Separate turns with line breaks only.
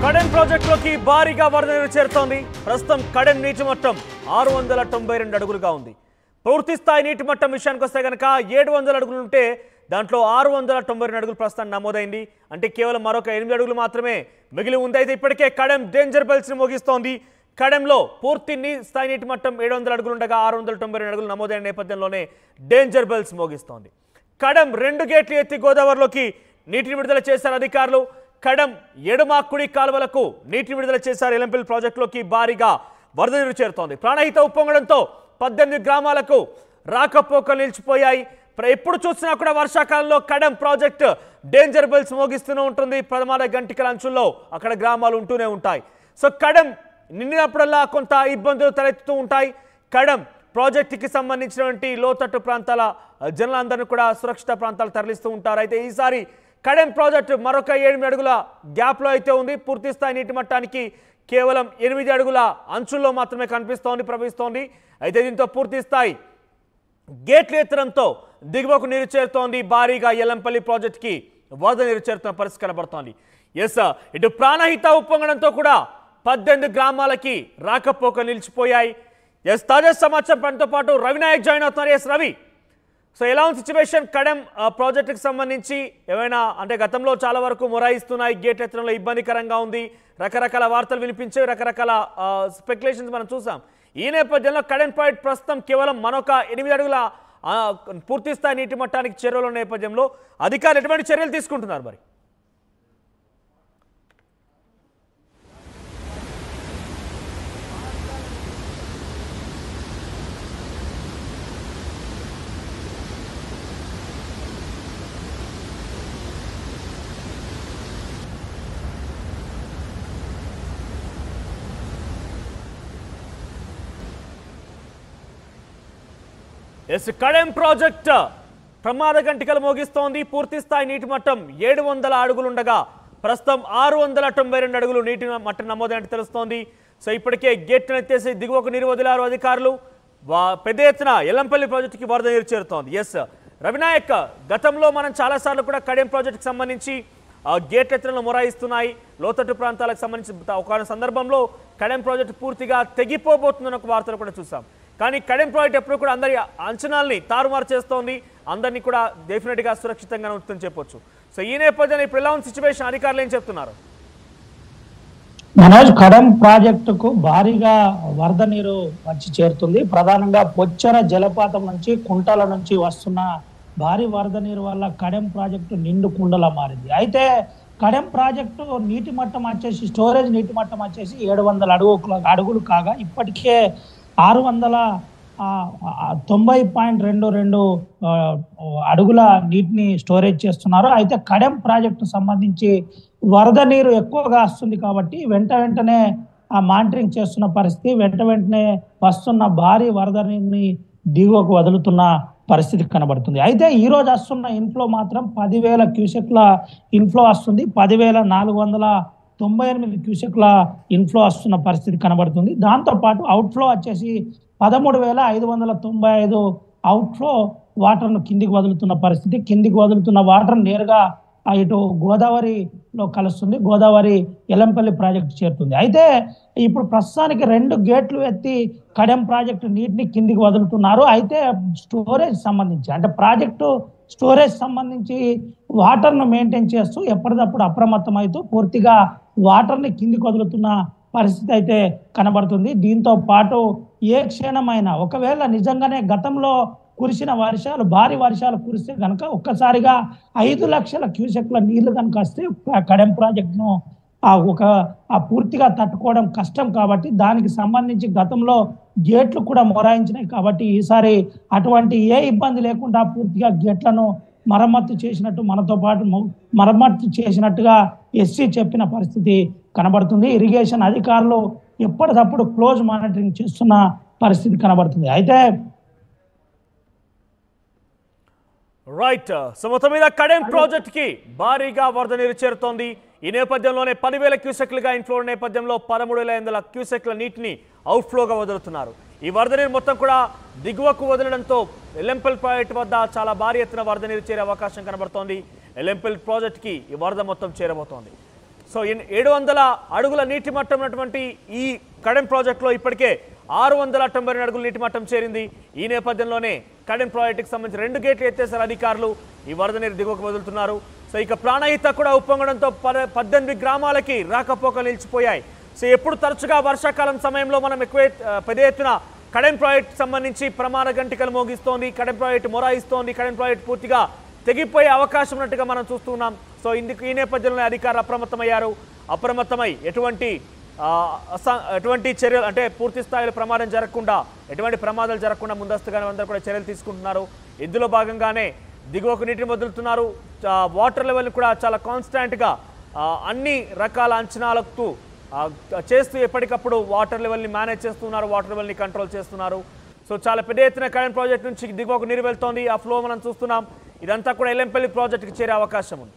కడెం ప్రాజెక్టులోకి భారీగా వరద నీరు చేరుతోంది. ప్రస్తుతం కడెం నీటి మట్టం 692 అడుగులుగా ఉంది. పూర్తి స్థాయి నీటి మట్టం విషయానికి వస్తే గనక 700 అడుగులు ఉంటే దాంట్లో 692 అడుగులు ప్రస్తుతం నమోదైంది. అంటే కేవలం మరొక 8 అడుగులు మాత్రమే మిగిలి ఉంది. అయితే ఇప్పటికే కడెం డేంజర్ బెల్స్ ని మోగిస్తోంది. కడెంలో పూర్తి స్థాయి నీటి మట్టం 700 అడుగులు ఉండగా 692 అడుగులు నమోదైన నేపథ్యంలోనే డేంజర్ బెల్స్ మోగిస్తోంది. కడెం 2 గేట్లు ఎత్తి గోదావరిలోకి నీటిని విడుదల చేశారు అధికారులు. కడెం ఎడమాకుడి కాలువలకు నీటిని విడుదల చేశారు. ఎలంపల్లి ప్రాజెక్టులోకి భారీగా వరద నీరు చేరుతోంది. ప్రాణహిత ఉప్పొంగడంతో 18 గ్రామాలకు రాకపోకలు నిలిచిపోయాయి. ఎప్పుడు చూసినా కూడా వర్షాకాలంలో కడెం ప్రాజెక్టు డేంజర్ బెల్స్ మోగిస్తూనే ఉంటుంది. ప్రమాద గంటికల అంచుల్లో అక్కడ గ్రామాలు ఉంటూనే ఉంటాయి. సో కడెం నిండినప్పుడల్లా కొంత ఇబ్బందులు తలెత్తుతూ ఉంటాయి. కడెం ప్రాజెక్టుకి సంబంధించినటువంటి లోతట్టు ప్రాంతాల జనులందరినీ కూడా సురక్షిత ప్రాంతాలు తరలిస్తూ ఉంటారు. అయితే ఈసారి కడెం ప్రాజెక్టు మరొక 7 అడుగుల గ్యాప్లో అయితే ఉంది. పూర్తి స్థాయి నీటి మట్టానికి కేవలం 8 అడుగుల అంచుల్లో మాత్రమే ప్రవహిస్తోంది. అయితే దీంతో పూర్తి స్థాయి గేట్లు ఎత్తడంతో దిగువకు నీరు చేరుతోంది. భారీగా ఎల్లంపల్లి ప్రాజెక్టుకి వరద నీరు చేరుతున్న పరిస్థితి కనబడుతోంది. ఇటు ప్రాణహిత ఉప్పొంగడంతో కూడా 18 గ్రామాలకి రాకపోక నిలిచిపోయాయి. తాజా సమాచారం పనితో పాటు రవినాయక్ జాయిన్ అవుతున్నారు. రవి, సో ఎలా ఉంది సిచ్యువేషన్? కడెం ప్రాజెక్టుకి సంబంధించి ఏమైనా అంటే గతంలో చాలా వరకు మొరాయిస్తున్నాయి, గేట్ ఎత్తడంలో ఇబ్బందికరంగా ఉంది, రకరకాల వార్తలు వినిపించే రకరకాల స్పెక్యులేషన్స్ మనం చూసాం. ఈ నేపథ్యంలో కడెం ప్రాజెక్ట్ ప్రస్తుతం కేవలం మరొక 8 అడుగుల పూర్తి స్థాయి నీటి మట్టానికి చేరువలో నేపథ్యంలో అధికారులు ఎటువంటి చర్యలు తీసుకుంటున్నారు మరి? కడెం ప్రాజెక్ట్ ప్రమాద గంటికలు మోగిస్తోంది. పూర్తి స్థాయి నీటి మట్టం 700 అడుగులుండగా ప్రస్తుతం 692 అడుగులు నీటి మట్టం నమోదైనట్టు తెలుస్తోంది. సో ఇప్పటికే గేట్ను ఎత్తేసి దిగువకు నీరు వదిలారు అధికారులు. పెద్ద ఎత్తున ఎల్లంపల్లి ప్రాజెక్టుకి వరద నీరు చేరుతోంది. రవినాయక్, గతంలో మనం చాలాసార్లు కూడా కడెం ప్రాజెక్టుకి సంబంధించి గేట్ ఎత్తులను మొరాయిస్తున్నాయి. లోతట్టు ప్రాంతాలకు సంబంధించి ఒక సందర్భంలో కడెం ప్రాజెక్టు పూర్తిగా తెగిపోబోతుందని ఒక వార్తలు కూడా చూసాం. కానీ కడెం ప్రాజెక్ట్ ఎప్పుడు కూడా అందరి అంచనాల్ని తారుమారు చేస్తోంది, అందరినీ కూడా డెఫినెట్గా సురక్షితంగా ఉంటుందని చెప్పొచ్చు. సో ఈ నేపథ్యంలో ఇప్పుడు ఎలా ఉంది సిచ్యువేషన్? అధికారులు ఏం చెప్తున్నారు?
మనోజ్, కడెం ప్రాజెక్టుకు భారీగా వరద నీరు వచ్చి చేరుతుంది. ప్రధానంగా పొచ్చర జలపాతం నుంచి కుంటల నుంచి వస్తున్న భారీ వరద నీరు వల్ల కడెం ప్రాజెక్టు నిండు కుండలా మారింది. అయితే కడెం ప్రాజెక్టు నీటి మట్టం వచ్చేసి స్టోరేజ్ నీటి మట్టం వచ్చేసి 700 అడుగులు కాగా ఇప్పటికే 690.22 అడుగుల నీటిని స్టోరేజ్ చేస్తున్నారు. అయితే కడెం ప్రాజెక్టు సంబంధించి వరద నీరు ఎక్కువగా వస్తుంది కాబట్టి వెంటనే మానిటరింగ్ చేస్తున్న పరిస్థితి, వెంటనే వస్తున్న భారీ వరద నీరుని దిగువకు వదులుతున్న పరిస్థితి కనబడుతుంది. అయితే ఈ రోజు వస్తున్న ఇన్ఫ్లో మాత్రం 10,000 క్యూసెక్ల ఇన్ఫ్లో వస్తుంది. 10,498 క్యూసెక్ల ఇన్ఫ్లో వస్తున్న పరిస్థితి కనబడుతుంది. దాంతోపాటు అవుట్ఫ్లో వచ్చేసి 13,595 అవుట్ఫ్లో వాటర్ను కిందికి వదులుతున్న పరిస్థితి. కిందికి వదులుతున్న వాటర్ నేరుగా ఇటు గోదావరిలో కలుస్తుంది. గోదావరి ఎల్లంపల్లి ప్రాజెక్టు చేరుతుంది. అయితే ఇప్పుడు ప్రస్తుతానికి 2 గేట్లు ఎత్తి కడెం ప్రాజెక్టు నీటిని కిందికి వదులుతున్నారు. అయితే స్టోరేజ్ సంబంధించి అంటే ప్రాజెక్టు స్టోరేజ్ సంబంధించి వాటర్ను మెయింటైన్ చేస్తూ ఎప్పటికప్పుడు అప్రమత్తమవుతూ పూర్తిగా వాటర్ని కిందికి వదులుతున్న పరిస్థితి అయితే కనబడుతుంది. దీంతో పాటు ఏ క్షణమైనా ఒకవేళ నిజంగానే గతంలో కురిసిన వర్షాలు భారీ వర్షాలు కురిస్తే కనుక ఒక్కసారిగా 5 లక్షల క్యూసెక్ల నీళ్లు కనుక వస్తే కడెం ప్రాజెక్టును పూర్తిగా తట్టుకోవడం కష్టం. కాబట్టి దానికి సంబంధించి గతంలో గేట్లు కూడా మొరాయించినాయి. కాబట్టి ఈసారి అటువంటి ఏ ఇబ్బంది లేకుండా పూర్తిగా గేట్లను మరమ్మత్తు చేసినట్టు మనతో పాటు మరమ్మత్తు చేసినట్టుగా ఎస్సీ చెప్పిన పరిస్థితి కనబడుతుంది. ఇరిగేషన్ అధికారులు ఎప్పటికప్పుడు క్లోజ్ మానిటరింగ్ చేస్తున్న పరిస్థితి కనబడుతుంది. అయితే
రైట్, సో మొత్తం మీద కడెం ప్రాజెక్టుకి భారీగా వరద నీరు చేరుతోంది. ఈ నేపథ్యంలోనే 10,000 క్యూసెక్లుగా ఇన్ఫ్లో నేపథ్యంలో 13,500 క్యూసెక్ల నీటిని అవుట్ఫ్లోగా వదులుతున్నారు. ఈ వరద నీరు మొత్తం కూడా దిగువకు వదలడంతో ఎల్లంపల్లి ప్రాజెక్టు వద్ద చాలా భారీ ఎత్తున వరద నీరు చేరే అవకాశం కనబడుతోంది. ఎల్లంపల్లి ప్రాజెక్టుకి ఈ వరద మొత్తం చేరబోతోంది. సో 700 అడుగుల నీటి మట్టం ఉన్నటువంటి ఈ కడెం ప్రాజెక్టులో ఇప్పటికే 692 అడుగుల నీటి మట్టం చేరింది. ఈ నేపథ్యంలోనే కడెం ప్రాజెక్టుకి సంబంధించి 2 గేట్లు ఎత్తేసారు అధికారులు. ఈ వరద నీరు దిగువకు వదులుతున్నారు. సో ఇక ప్రాణహిత కూడా ఉప్పొంగడంతో 18 గ్రామాలకి రాకపోకలు నిలిచిపోయాయి. సో ఎప్పుడు తరచుగా వర్షాకాలం సమయంలో మనం పెద్ద ఎత్తున కడెం ప్రాజెక్టు సంబంధించి ప్రమాణ గంటికలు మోగిస్తోంది, కడెం ప్రాజెక్టు మొరాయిస్తోంది, కడెం ప్రాజెక్టు పూర్తిగా తెగిపోయే అవకాశం ఉన్నట్టుగా మనం చూస్తున్నాం. సో ఈ నేపథ్యంలో అధికారులు అప్రమత్తమై ఎటువంటి చర్యలు అంటే పూర్తి స్థాయిలో ప్రమాదం జరగకుండా ఎటువంటి ప్రమాదాలు జరగకుండా ముందస్తుగానే అందరూ కూడా చర్యలు తీసుకుంటున్నారు. ఇందులో భాగంగానే దిగువకు నీటిని వదులుతున్నారు. వాటర్ లెవెల్ కూడా చాలా కాన్స్టాంట్గా అన్ని రకాల అంచనాలతో చేస్తూ ఎప్పటికప్పుడు వాటర్ లెవెల్ని మేనేజ్ చేస్తున్నారు, వాటర్ లెవెల్ని కంట్రోల్ చేస్తున్నారు. సో చాలా పెద్ద ఎత్తున కడెం ప్రాజెక్ట్ నుంచి దిగువకు నీరు వెళ్తోంది. ఆ ఫ్లో మనం చూస్తున్నాం. ఇదంతా కూడా ఎల్లంపల్లి ప్రాజెక్టుకి చేరే అవకాశం ఉంది.